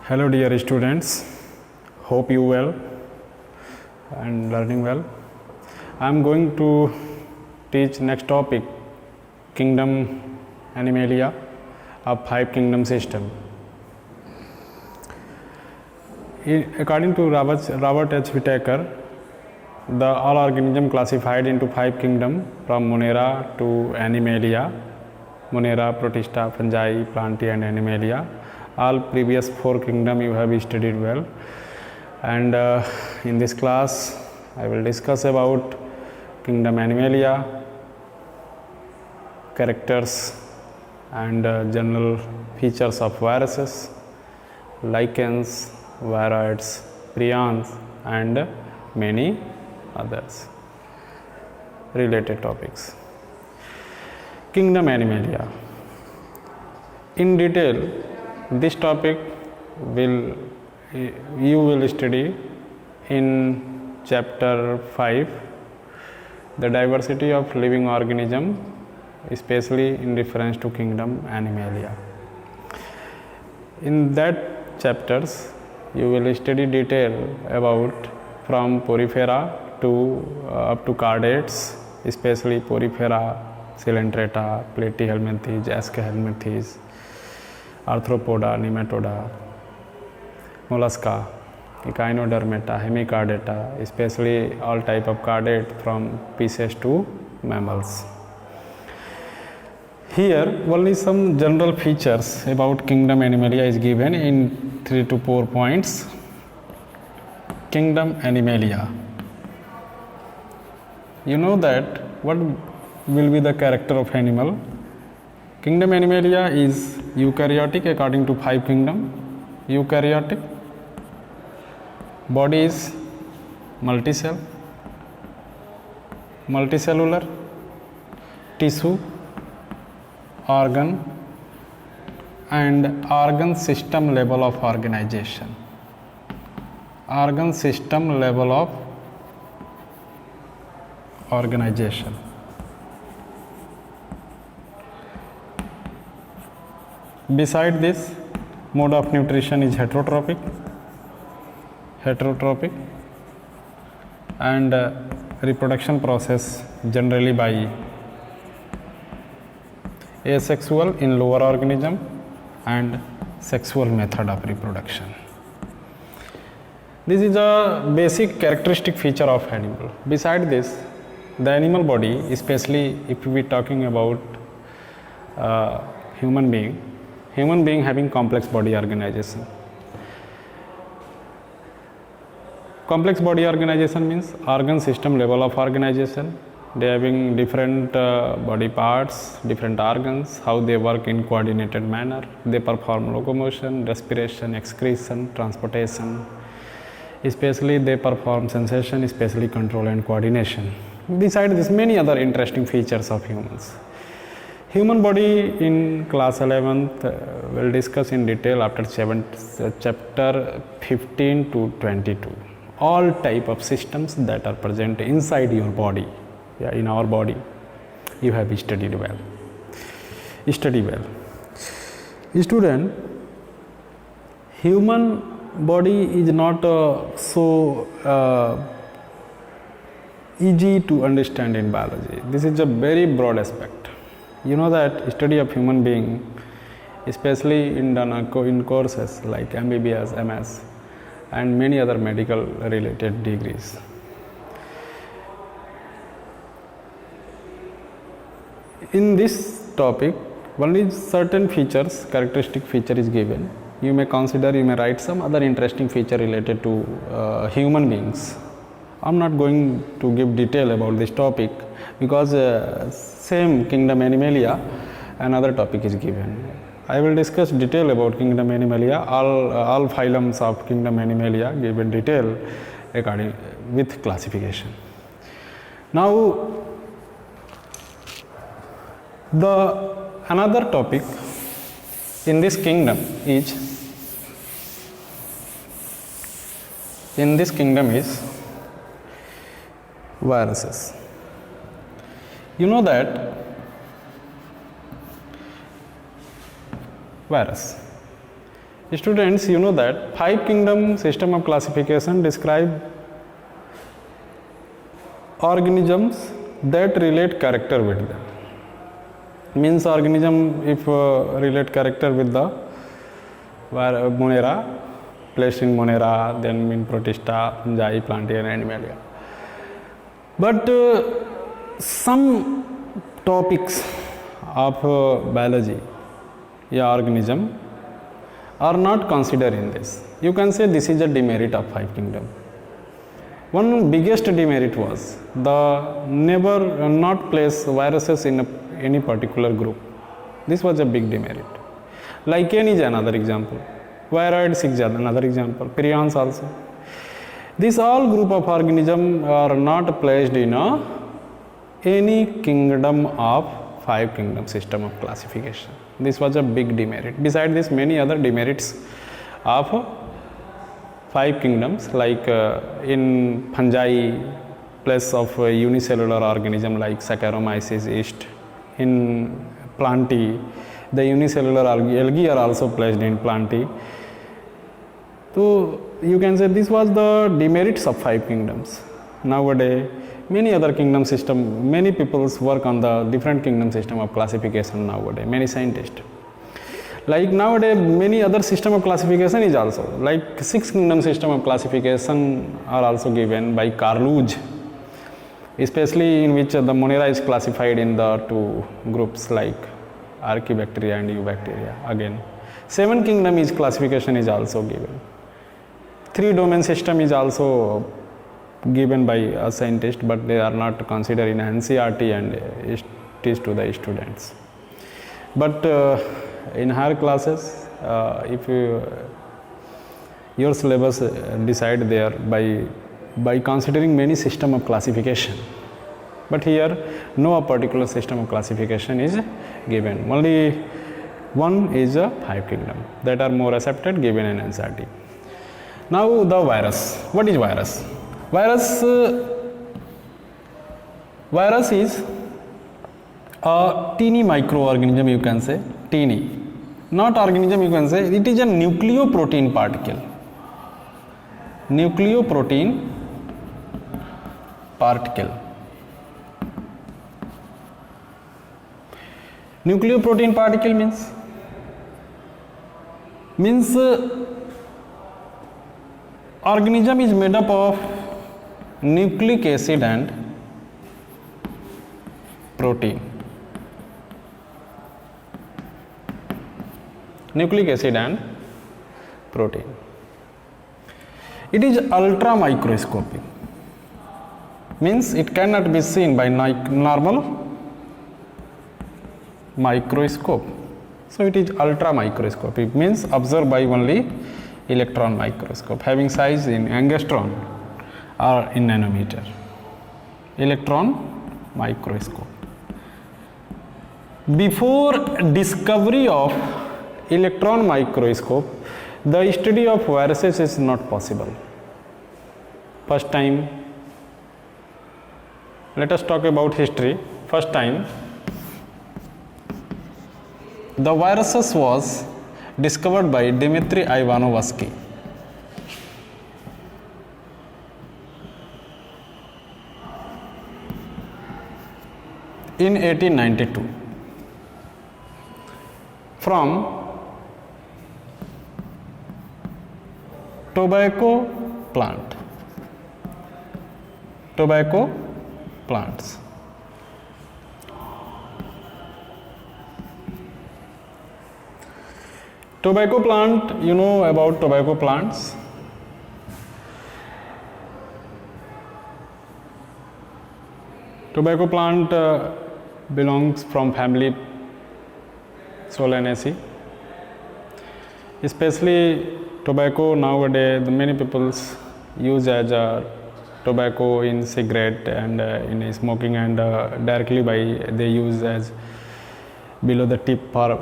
Hello dear students, hope you well and learning well. I am going to teach next topic, Kingdom Animalia of 5 kingdom system. According to Robert H. Whittaker, the all organism classified into 5 kingdom from Monera to Animalia, Monera, Protista, Fungi, Plantae and Animalia. All previous 4 kingdom you have studied well, and in this class I will discuss about kingdom Animalia, characters and general features of viruses, lichens, viroids, prions and many others related topics. Kingdom Animalia. In detail, this topic you will study in chapter 5, the diversity of living organism, especially in reference to kingdom Animalia. In that chapters you will study detail about from Porifera to up to Chordates, especially Porifera, Coelenterata, Platyhelminthes, Aschelminthes, Arthropoda, Nematoda, Mollusca, Echinodermata, Hemichordata, especially all type of chordate from fishes to mammals. Here only some general features about kingdom Animalia is given in 3 to 4 points. Kingdom Animalia. You know that what will be the character of animal? Kingdom Animalia is eukaryotic according to 5 kingdom. Eukaryotic. Body is multicell, multicellular, tissue, organ and organ system level of organization. Organ system level of organization. Beside this, mode of nutrition is heterotrophic, and reproduction process generally by asexual in lower organism and sexual method of reproduction. This is a basic characteristic feature of animal. Beside this, the animal body, especially if we are talking about human being having complex body organization. Complex body organization means organ system level of organization. They having different body parts, different organs, how they work in coordinated manner. They perform locomotion, respiration, excretion, transportation. Especially they perform sensation, especially control and coordination. Besides this, many other interesting features of humans. Human body in class 11th will discuss in detail after chapter 15 to 22. All type of systems that are present inside your body, in our body, you have studied well. Study well. Student, human body is not so easy to understand in biology. This is a very broad aspect. You know that study of human being, especially in courses like MBBS, MS, and many other medical related degrees. In this topic, only certain features, characteristic feature is given. You may write some other interesting feature related to human beings. I am not going to give detail about this topic because same kingdom Animalia, another topic is given. I will discuss detail about kingdom Animalia, all phylums of kingdom Animalia given detail according with classification. Now, another topic in this kingdom is viruses. You know that virus Students, you know that five kingdom system of classification describe organisms that relate character with them. Means organism if relate character with the Monera, placed in Monera, then in Protista, fungi, plantae and animalia. But some topics of biology या organism are not considered in this. You can say this is a demerit of five kingdom. One biggest demerit was the never not place viruses in any particular group. This was a big demerit. Lichen is another example. Viroids is another example. Prions also. This all group of organisms are not placed in any kingdom of five kingdom system of classification. This was a big demerit. Besides this, many other demerits of five kingdoms, like in fungi, place of unicellular organism like Saccharomyces yeast. In plantae, the unicellular algae are also placed in plantae. So you can say this was the demerits of five kingdoms. Nowadays, many other kingdom system, many peoples work on the different kingdom system of classification nowadays, many scientists. Like nowadays, many other system of classification is also, like six kingdom system of classification are also given by Carluge, especially in which the Monera is classified in the two groups like Archaebacteria and Eubacteria. Again, seven kingdom is classification is also given. Three domain system is also given by a scientist, but they are not considered in NCERT and it is to the students. But in higher classes, if your syllabus decide there by considering many system of classification, but here no particular system of classification is given. Only one is a five kingdom that are more accepted given in NCERT. Now the virus. What is virus? Virus is a teeny microorganism, you can say, teeny. Not organism, you can say, it is a nucleoprotein particle. Nucleoprotein particle. Nucleoprotein particle means organism is made up of nucleic acid and protein. Nucleic acid and protein. It is ultra microscopic. Means it cannot be seen by normal microscope. So it is ultra microscopic, means observed by only electron microscope, having size in angstrom or in nanometer. Electron microscope. Before discovery of electron microscope, the study of viruses is not possible. First time, let us talk about history. First time, the viruses was discovered by Dmitry Ivanovsky. In 1892 from tobacco plant. Tobacco plants. Tobacco plant, you know about tobacco plants. Tobacco plant belongs from family Solanaceae. Especially tobacco nowadays, many people use as a tobacco in cigarette and in smoking, and directly they use as below the tip for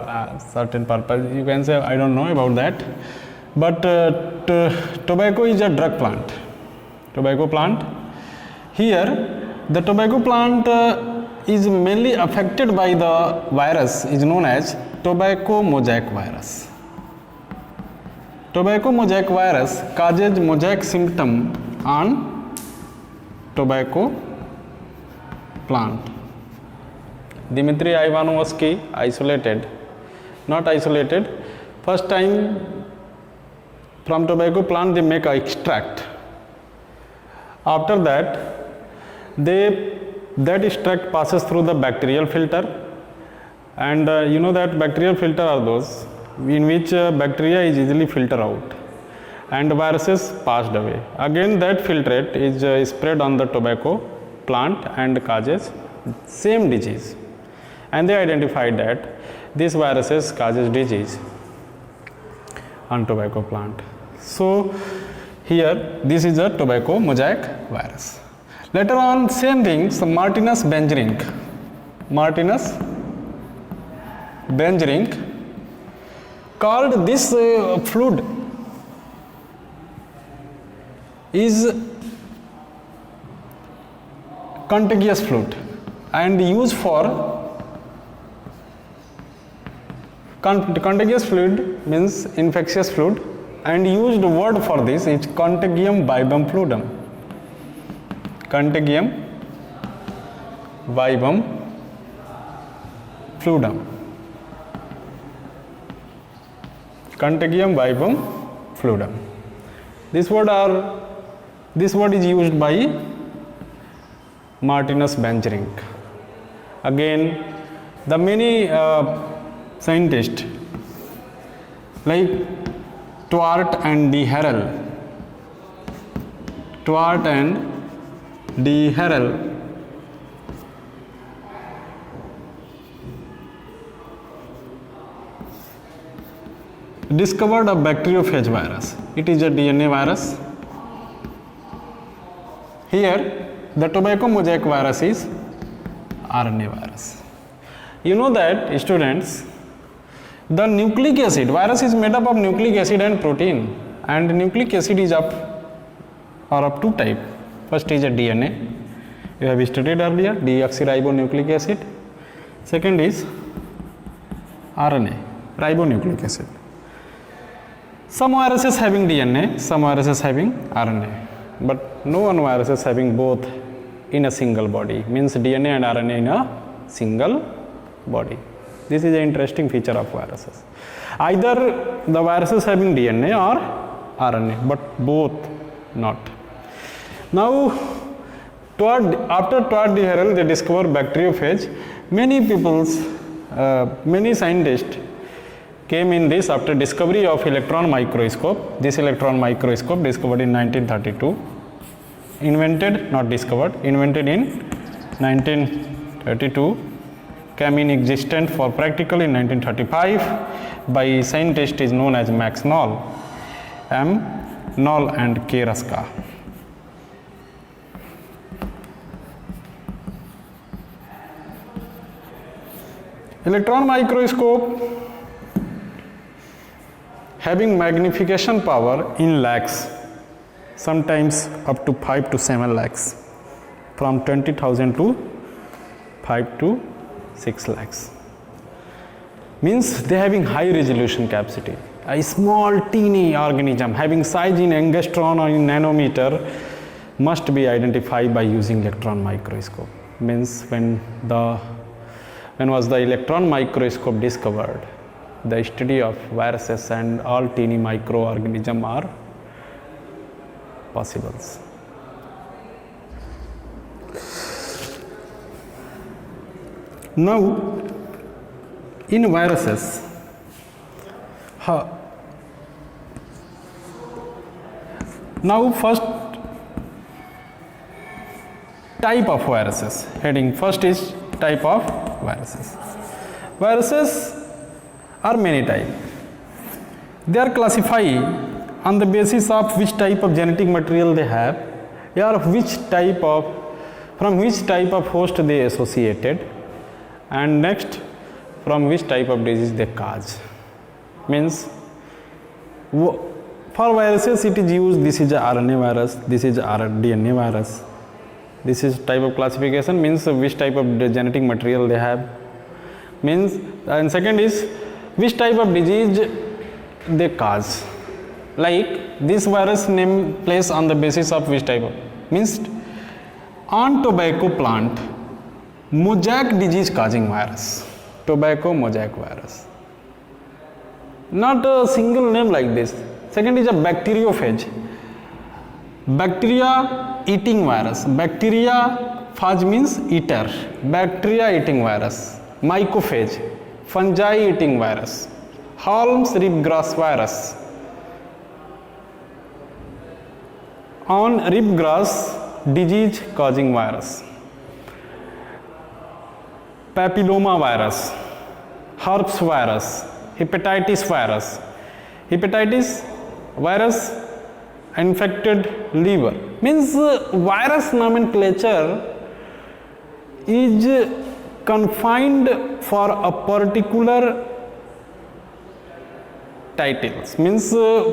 certain purpose. You can say I don't know about that, but tobacco is a drug plant. Tobacco plant. Here the tobacco plant is mainly affected by the virus is known as tobacco mosaic virus. Tobacco mosaic virus causes mosaic symptom on tobacco plant. Dmitry Ivanovsky not isolated. First time from tobacco plant they make an extract. After that, that extract passes through the bacterial filter, and you know that bacterial filter are those in which bacteria is easily filtered out and viruses passed away. Again that filtrate is spread on the tobacco plant and causes same disease, and they identified that these viruses causes disease on tobacco plant. So here this is a tobacco mosaic virus. Later on same thing, so Martinus Bengerink called this fluid is contagious fluid and used for contagious fluid means infectious fluid, and used word for this is contagium vivum fluidum. Contagium vivum fluidum. Contagium vivum fluidum. This word is used by Martinus Bengerink. Again, the many scientists like Twart and de Herel discovered a bacteriophage virus. It is a DNA virus. Here the tobacco mosaic virus is RNA virus. You know that students, the nucleic acid virus is made up of nucleic acid and protein, and nucleic acid is of two type. First is a DNA, you have studied earlier, deoxyribonucleic acid. Second is RNA, ribonucleic acid. Some viruses having DNA, some viruses having RNA, but no one viruses having both in a single body, means DNA and RNA in a single body. This is an interesting feature of viruses. Either the viruses having DNA or RNA, but both not. Now, after Twart de Herel, they discovered bacteriophage. Many scientists came in this after discovery of electron microscope. This electron microscope discovered in 1932, invented in 1932, came in existence for practical in 1935 by scientist is known as Max Knoll, M. Knoll and K. Ruska. Electron microscope having magnification power in lakhs, sometimes up to 5 to 7 lakhs, from 20,000 to 5 to 6 lakhs. Means they having high resolution capacity. A small teeny organism having size in angstrom or in nanometer must be identified by using electron microscope. Means when was the electron microscope discovered, the study of viruses and all teeny microorganisms are possible. Now, in viruses, now first type of viruses, heading first is type of viruses. Viruses are many types. They are classified on the basis of which type of genetic material they have, or from which type of host they associated, and next from which type of disease they cause. Means for viruses it is used, this is a RNA virus, this is a DNA virus. This is type of classification, means which type of genetic material they have, means, and second is which type of disease they cause. Like this virus name placed on the basis of which type of means on tobacco plant, mosaic disease causing virus, tobacco mosaic virus. Not a single name like this. Second is a bacteriophage, bacteria eating virus. Bacteriophage means eater, bacteria eating virus. Mycophage, fungi eating virus. Holmes ribgrass virus. On ribgrass disease causing virus. Papilloma virus, herpes virus, hepatitis virus. Hepatitis virus infected liver. Means virus nomenclature is confined for a particular titles, means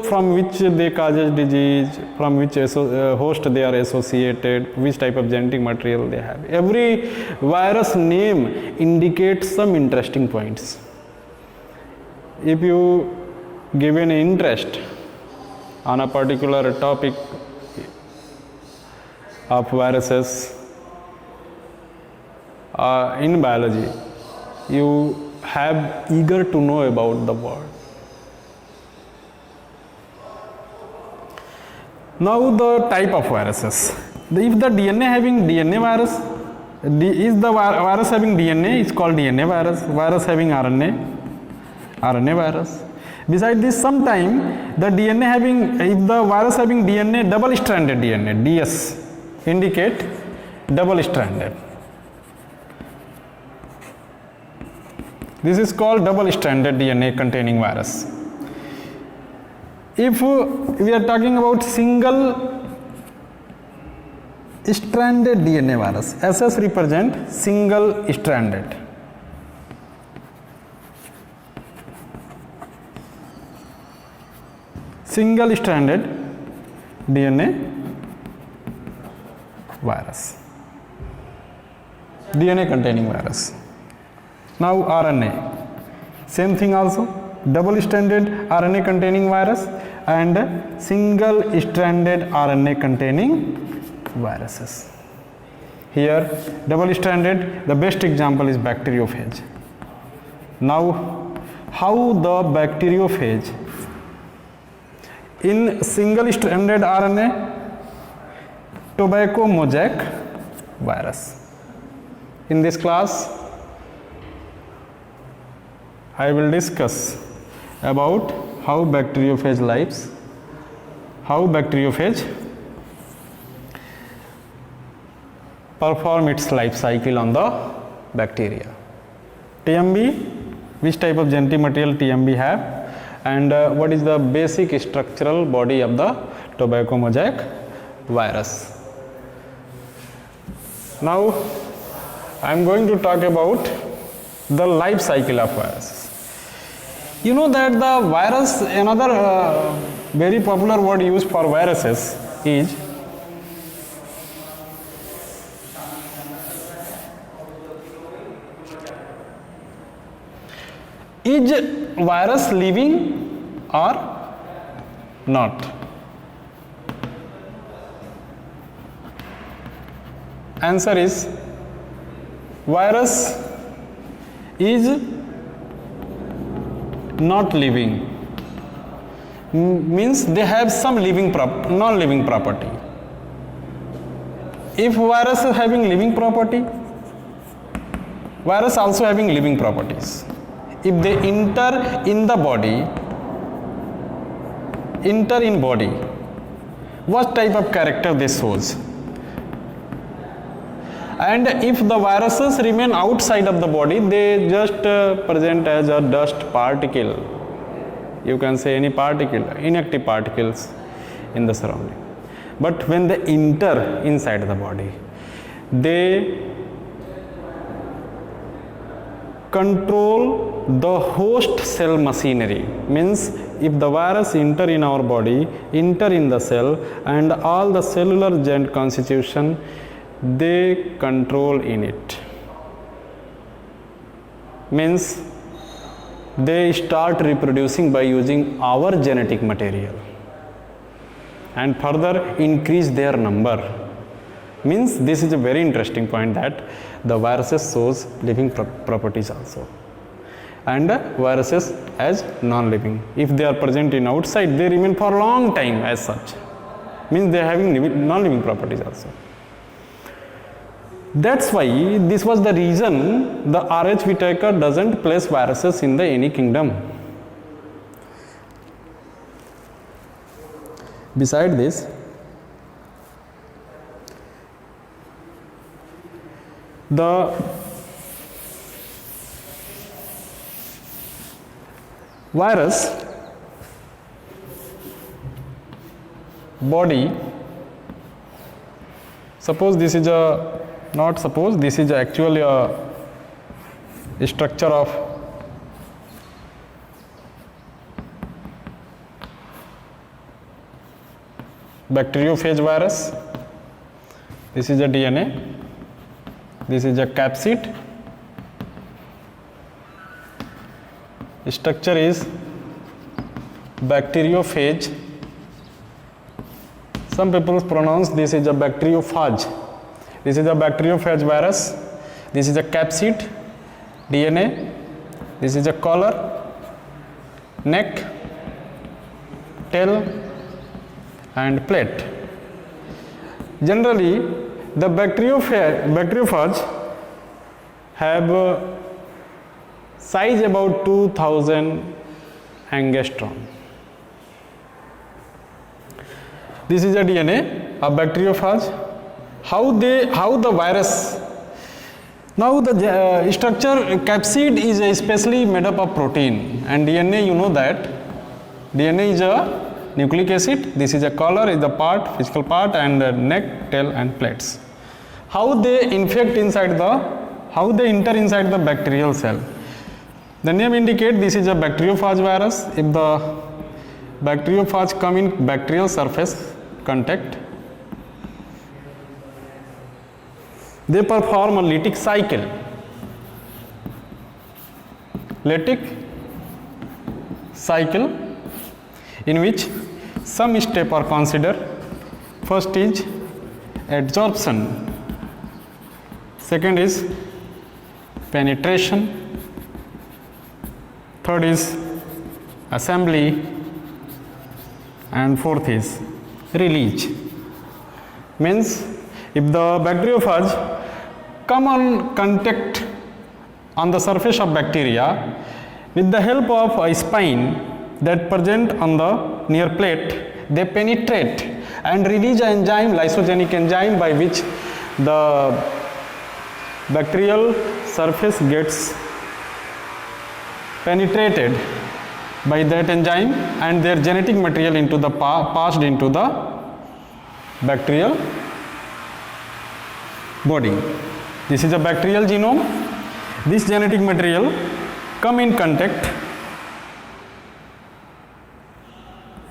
from which they causes disease, from which host they are associated, which type of genetic material they have. Every virus name indicates some interesting points. If you give an interest on a particular topic of viruses in biology, you have eager to know about the world. Now the type of viruses. If the DNA having DNA virus, is the virus having DNA, it's called DNA virus. Virus having RNA, RNA virus. Besides this, sometime the DNA having, if the virus having DNA, double stranded DNA, DS, indicate double stranded. This is called double stranded DNA containing virus. If we are talking about single stranded DNA virus, SS represent single stranded. Single stranded DNA virus, DNA containing virus. Now RNA, same thing also, double stranded RNA containing virus and single stranded RNA containing viruses. Here double stranded, the best example is bacteriophage. Now how the bacteriophage in single stranded RNA, tobacco mosaic virus. In this class I will discuss about how bacteriophage lives, how bacteriophage perform its life cycle on the bacteria. TMB, which type of genetic material TMB have, and what is the basic structural body of the tobacco mosaic virus. Now I am going to talk about the life cycle of viruses. You know that the virus, another very popular word used for viruses is virus living or not? Answer is virus is not living, means they have some living non-living property. If virus is having living property, virus also having living properties. If they enter in the body, enter in body, what type of character they shows? And if the viruses remain outside of the body, they just present as a dust particle. You can say any particle, inactive particles in the surrounding. But when they enter inside the body, they control the host cell machinery. Means if the virus enter in our body, enter in the cell, and all the cellular joint constitution they control in it. Means they start reproducing by using our genetic material. and further increase their number. Means this is a very interesting point, that the viruses shows living properties also, and viruses as non-living. If they are present in outside, they remain for a long time as such. Means they are having non-living properties also. That's why this was the reason the R.H. Whitaker doesn't place viruses in the any kingdom. Beside this, the virus body, suppose this is a, not suppose, this is actually a structure of bacteriophage virus. This is a DNA, this is a capsid, structure is bacteriophage. Some people pronounce this is a bacteriophage. This is a bacteriophage virus. This is a capsid, DNA. This is a collar, neck, tail, and plate. Generally, the bacteriophage have size about 2000 angstrom. This is a DNA of bacteriophage. How the virus, now the structure capsid is especially made up of protein, and DNA, you know that DNA is a nucleic acid. This is a collar, is the part, physical part, and the neck, tail, and plates. How they enter inside the bacterial cell. The name indicate this is a bacteriophage virus. If the bacteriophage come in bacterial surface contact, they perform a lytic cycle. Lytic cycle in which some steps are considered. First is adsorption, second is penetration, third is assembly, and fourth is release. Means if the bacteriophage come on contact on the surface of bacteria, with the help of a spine that present on the near plate, they penetrate and release an enzyme, lysogenic enzyme, by which the bacterial surface gets penetrated by that enzyme, and their genetic material into the passed into the bacterial body. This is a bacterial genome. This genetic material come in contact.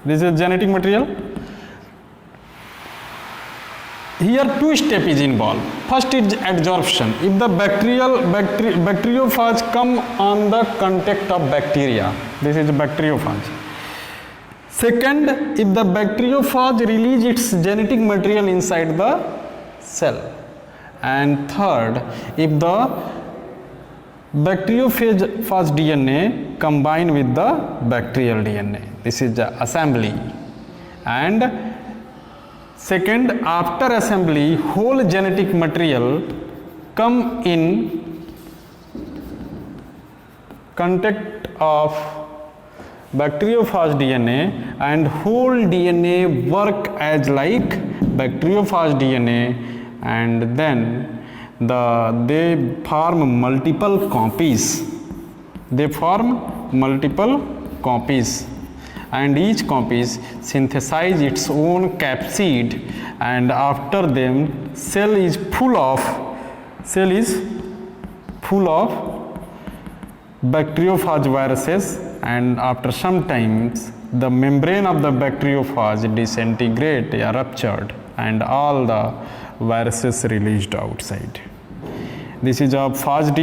This is genetic material. Here two steps is involved. First is adsorption. If the bacteriophage come on the contact of bacteria, this is bacteriophage. Second, if the bacteriophage release its genetic material inside the cell. And third, if the bacteriophage DNA combine with the bacterial DNA, this is the assembly. And second, after assembly, whole genetic material come in contact of bacteriophage DNA, and whole DNA work as like bacteriophage DNA, and then they form multiple copies. They form multiple copies, and each copies synthesize its own capsid, and after them cell is full of bacteriophage viruses, and after some times the membrane of the bacteriophage disintegrate or ruptured, and all the viruses released outside. This is a phage